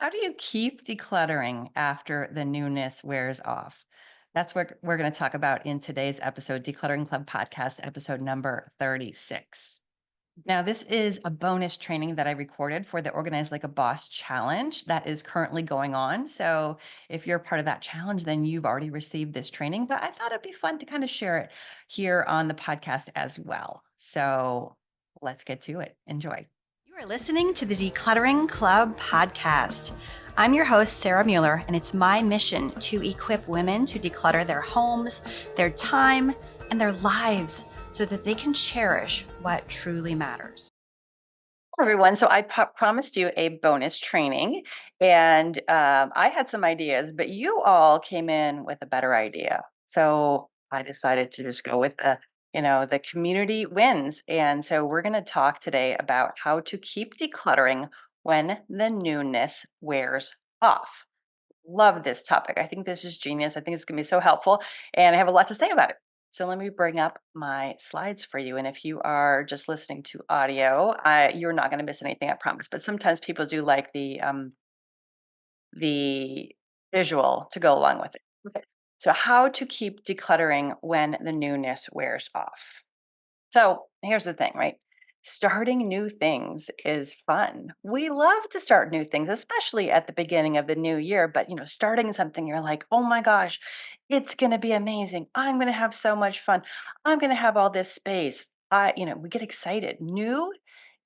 How do you keep decluttering after the newness wears off? That's what we're going to talk about in today's episode, Decluttering Club Podcast, episode number 36. Now, this is a bonus training that I recorded for the Organize Like a Boss challenge that is currently going on. So, if you're part of that challenge, then you've already received this training. But I thought it'd be fun to kind of share it here on the podcast as well. So, let's get to it. Enjoy. You are listening to the Decluttering Club podcast. I'm your host, Sarah Mueller, and it's my mission to equip women to declutter their homes, their time, and their lives so that they can cherish what truly matters. Hello, everyone. So I promised you a bonus training, and I had some ideas, but you all came in with a better idea. So I decided to just go with the community wins. And so we're going to talk today about how to keep decluttering when the newness wears off. Love this topic. I think this is genius. I think it's going to be so helpful, and I have a lot to say about it. So let me bring up my slides for you. And if you are just listening to audio, you're not going to miss anything, I promise. But sometimes people do like the visual to go along with it. Okay. So how to keep decluttering when the newness wears off? So here's the thing, right? Starting new things is fun. We love to start new things, especially at the beginning of the new year. But, starting something, you're like, oh my gosh, it's going to be amazing. I'm going to have so much fun. I'm going to have all this space. We get excited. New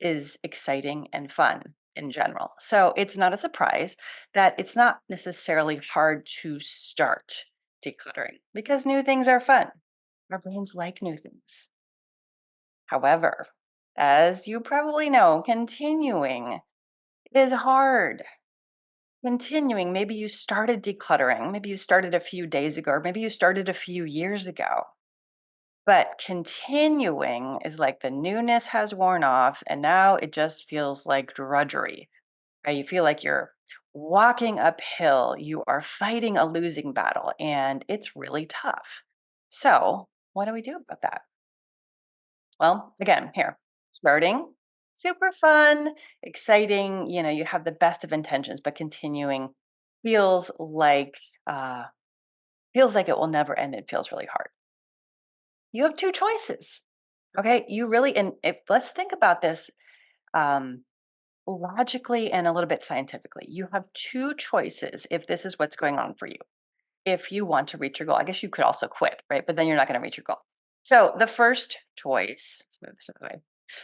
is exciting and fun in general. So it's not a surprise that it's not necessarily hard to start decluttering because new things are fun. Our brains like new things. However, as you probably know, continuing is hard. Continuing, maybe you started decluttering, maybe you started a few days ago, or maybe you started a few years ago. But continuing is like the newness has worn off, and now it just feels like drudgery. Right? You feel like you're walking uphill, you are fighting a losing battle, and it's really tough. So, what do we do about that? Well, again, here, starting super fun, exciting, you have the best of intentions, but continuing feels like uh feels like it will never end. It feels really hard. You have two choices. Okay? You really and if let's think about this um logically and a little bit scientifically. You have two choices if this is what's going on for you. If you want to reach your goal, I guess you could also quit, right? But then you're not going to reach your goal. So the first choice, let's move this out of the way.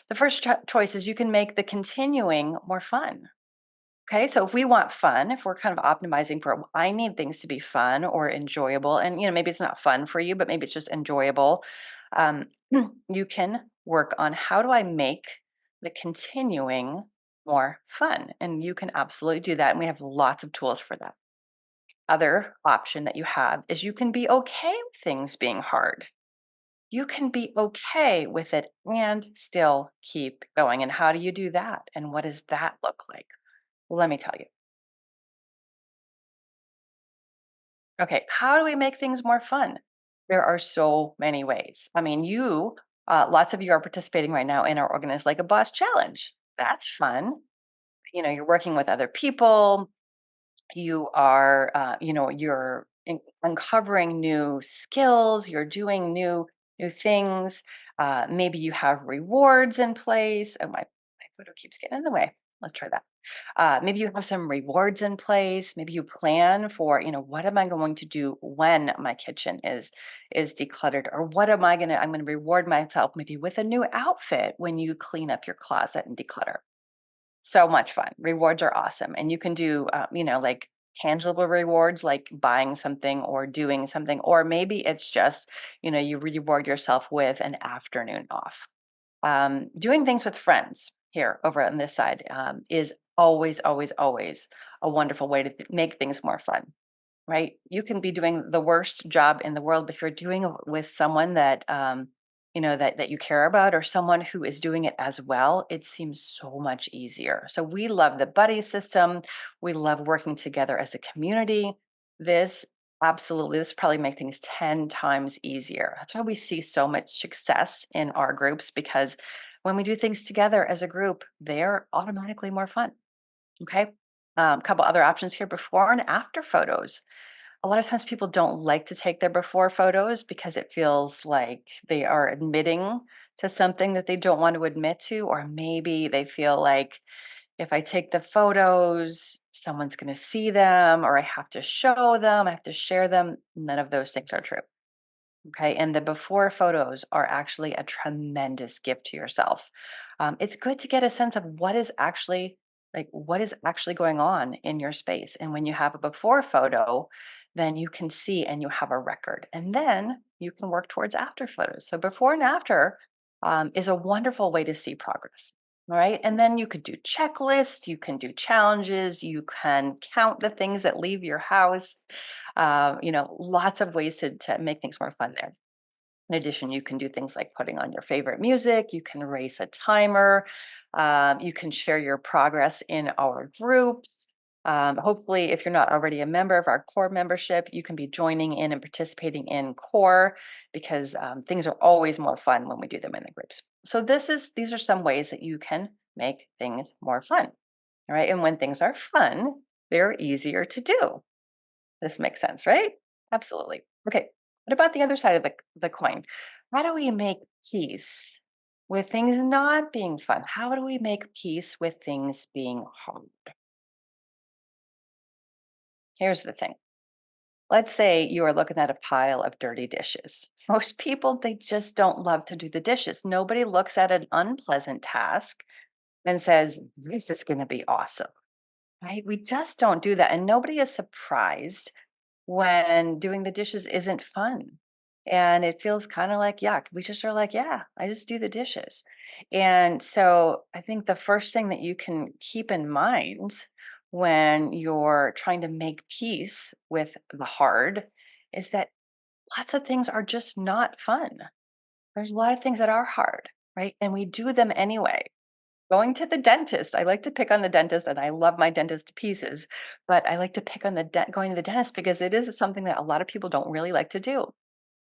The first choice is you can make the continuing more fun. Okay, so if we want fun, if we're kind of optimizing for, I need things to be fun or enjoyable, and maybe it's not fun for you, but maybe it's just enjoyable. Um, you can work on how do I make the continuing more fun, and you can absolutely do that. And we have lots of tools for that. Other option that you have is you can be okay with things being hard. You can be okay with it and still keep going. And how do you do that? And what does that look like? Well, let me tell you. Okay, how do we make things more fun? There are so many ways. I mean, lots of you are participating right now in our Organize Like a Boss challenge. That's fun. You're working with other people. You're uncovering new skills. You're doing new things. Maybe you have rewards in place. Oh, my photo keeps getting in the way. Let's try that. Maybe you have some rewards in place. Maybe you plan for, what am I going to do when my kitchen is decluttered, or what am I gonna? I'm gonna reward myself maybe with a new outfit when you clean up your closet and declutter. So much fun. Rewards are awesome. And you can do, like tangible rewards, like buying something or doing something, or maybe it's just, you reward yourself with an afternoon off. Doing things with friends here over on this side is always, always, always a wonderful way to make things more fun, right? You can be doing the worst job in the world, but if you're doing it with someone that that you care about, or someone who is doing it as well, it seems so much easier. So we love the buddy system. We love working together as a community. This absolutely, this probably make things 10 times easier. That's why we see so much success in our groups, because when we do things together as a group, they're automatically more fun. Okay. A couple other options here: before and after photos. A lot of times people don't like to take their before photos because it feels like they are admitting to something that they don't want to admit to, or maybe they feel like if I take the photos, someone's going to see them, or I have to show them, I have to share them. None of those things are true. Okay. And the before photos are actually a tremendous gift to yourself. It's good to get a sense of what is actually going on in your space. And when you have a before photo, then you can see and you have a record. And then you can work towards after photos. So before and after is a wonderful way to see progress. All right. And then you could do checklists, you can do challenges, you can count the things that leave your house. Lots of ways to make things more fun there. In addition, you can do things like putting on your favorite music, you can race a timer, you can share your progress in our groups. Hopefully, if you're not already a member of our core membership, you can be joining in and participating in core because things are always more fun when we do them in the groups. So these are some ways that you can make things more fun. All right. And when things are fun, they're easier to do. This makes sense, right? Absolutely. Okay. What about the other side of the coin? How do we make peace with things not being fun? How do we make peace with things being hard? Here's the thing. Let's say you are looking at a pile of dirty dishes. Most people, they just don't love to do the dishes. Nobody looks at an unpleasant task and says, this is going to be awesome, right? We just don't do that. And nobody is surprised when doing the dishes isn't fun. And it feels kind of like yuck. We just are like, yeah, I just do the dishes. And so I think the first thing that you can keep in mind when you're trying to make peace with the hard is that lots of things are just not fun. There's a lot of things that are hard, right? And we do them anyway. Going to the dentist, I like to pick on the dentist, and I love my dentist to pieces, but I like to pick on going to the dentist because it is something that a lot of people don't really like to do.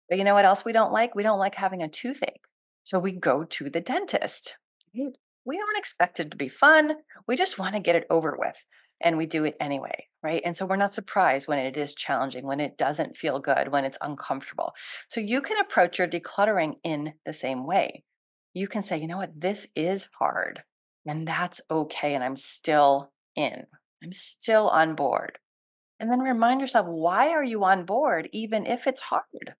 But you know what else we don't like? We don't like having a toothache. So we go to the dentist. Right? We don't expect it to be fun. We just want to get it over with. And we do it anyway, right? And so we're not surprised when it is challenging, when it doesn't feel good, when it's uncomfortable. So you can approach your decluttering in the same way. You can say, you know what, this is hard, and that's okay. And I'm still in, I'm still on board. And then remind yourself, why are you on board, even if it's hard?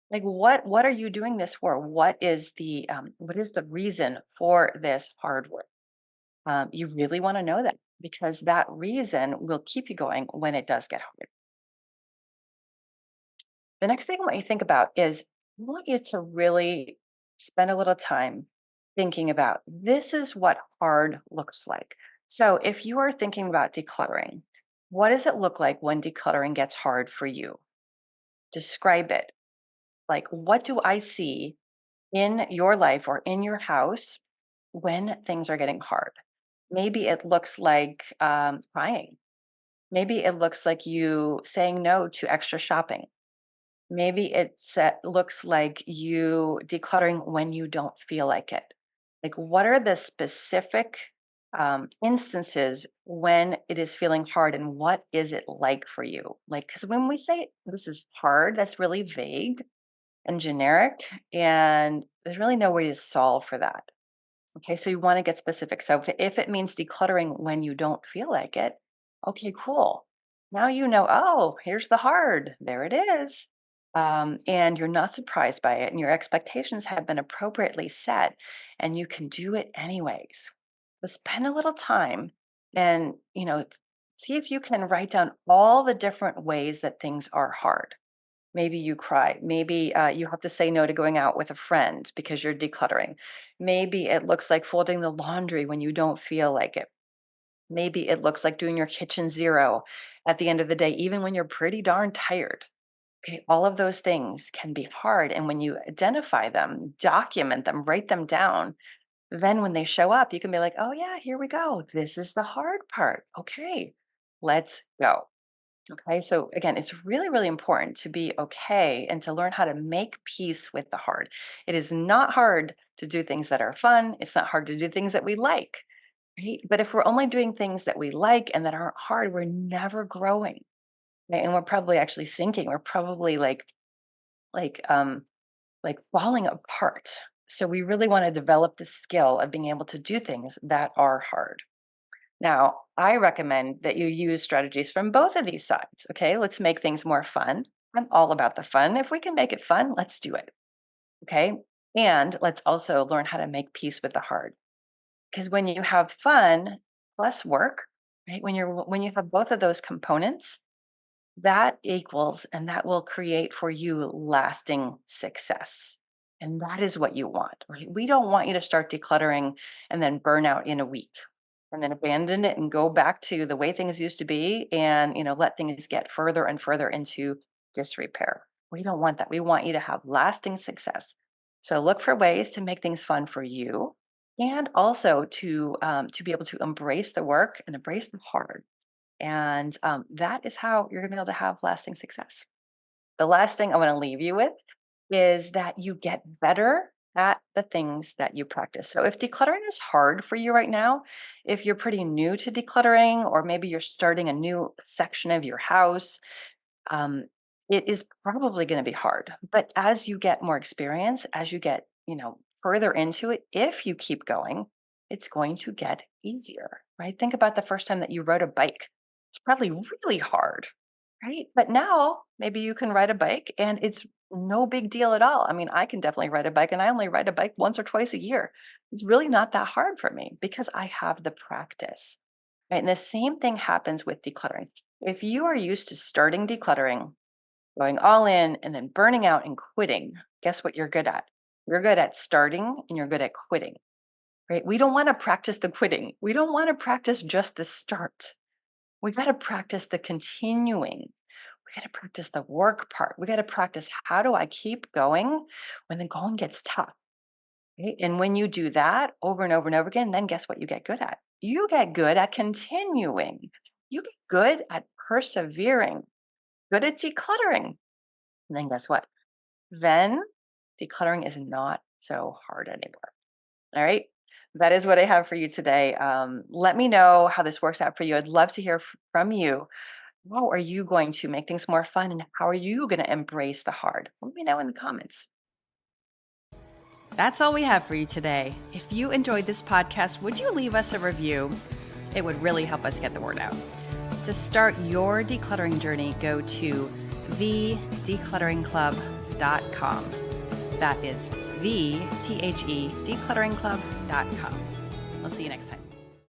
Like what are you doing this for? What is the reason for this hard work? You really want to know that because that reason will keep you going when it does get hard. The next thing I want you to think about is I want you to really spend a little time thinking about this is what hard looks like. So if you are thinking about decluttering, what does it look like when decluttering gets hard for you? Describe it. Like, what do I see in your life or in your house when things are getting hard? Maybe it looks like crying. Maybe it looks like you saying no to extra shopping. Maybe looks like you decluttering when you don't feel like it. Like, what are the specific instances when it is feeling hard, and what is it like for you? Like, because when we say this is hard, that's really vague and generic, and there's really no way to solve for that. Okay, so you want to get specific. So if it means decluttering when you don't feel like it, okay, cool. Now you know, oh, here's the hard. There it is. And you're not surprised by it, and your expectations have been appropriately set, and you can do it anyways. So spend a little time and, see if you can write down all the different ways that things are hard. Maybe you cry. Maybe you have to say no to going out with a friend because you're decluttering. Maybe it looks like folding the laundry when you don't feel like it. Maybe it looks like doing your kitchen zero at the end of the day, even when you're pretty darn tired. Okay, all of those things can be hard. And when you identify them, document them, write them down, then when they show up, you can be like, oh, yeah, here we go. This is the hard part. Okay, let's go. Okay, so again, it's really, really important to be okay and to learn how to make peace with the hard. It is not hard to do things that are fun. It's not hard to do things that we like. right? But if we're only doing things that we like and that aren't hard, we're never growing, right? And we're probably actually sinking. We're probably like like falling apart. So we really want to develop the skill of being able to do things that are hard. Now, I recommend that you use strategies from both of these sides. Okay, let's make things more fun. I'm all about the fun. If we can make it fun, let's do it. Okay. And let's also learn how to make peace with the hard. Because when you have fun plus work, right? When you have both of those components, that equals and that will create for you lasting success. And that is what you want, right? We don't want you to start decluttering and then burn out in a week and then abandon it and go back to the way things used to be and, let things get further and further into disrepair. We don't want that. We want you to have lasting success. So look for ways to make things fun for you and also to be able to embrace the work and embrace the hard, and that is how you're going to be able to have lasting success. The last thing I want to leave you with is that you get better at the things that you practice. So if decluttering is hard for you right now, if you're pretty new to decluttering, or maybe you're starting a new section of your house, um, it is probably going to be hard. But as you get more experience, as you get, further into it, if you keep going, it's going to get easier, right? Think about the first time that you rode a bike. It's probably really hard, right? But now maybe you can ride a bike and it's no big deal at all. I mean, I can definitely ride a bike and I only ride a bike once or twice a year. It's really not that hard for me because I have the practice. Right? And the same thing happens with decluttering. If you are used to starting decluttering, going all in, and then burning out and quitting, guess what you're good at? You're good at starting and you're good at quitting, right? We don't want to practice the quitting. We don't want to practice just the start. We got to practice the continuing. We got to practice the work part. We got to practice how do I keep going when the going gets tough? Right? And when you do that over and over and over again, then guess what you get good at? You get good at continuing. You get good at persevering, good at decluttering. And then guess what? Then decluttering is not so hard anymore. All right. That is what I have for you today. Let me know how this works out for you. I'd love to hear from you. How are you going to make things more fun? And how are you going to embrace the hard? Let me know in the comments. That's all we have for you today. If you enjoyed this podcast, would you leave us a review? It would really help us get the word out. To start your decluttering journey, go to thedeclutteringclub.com. That is declutteringclub.com. We'll see you next time.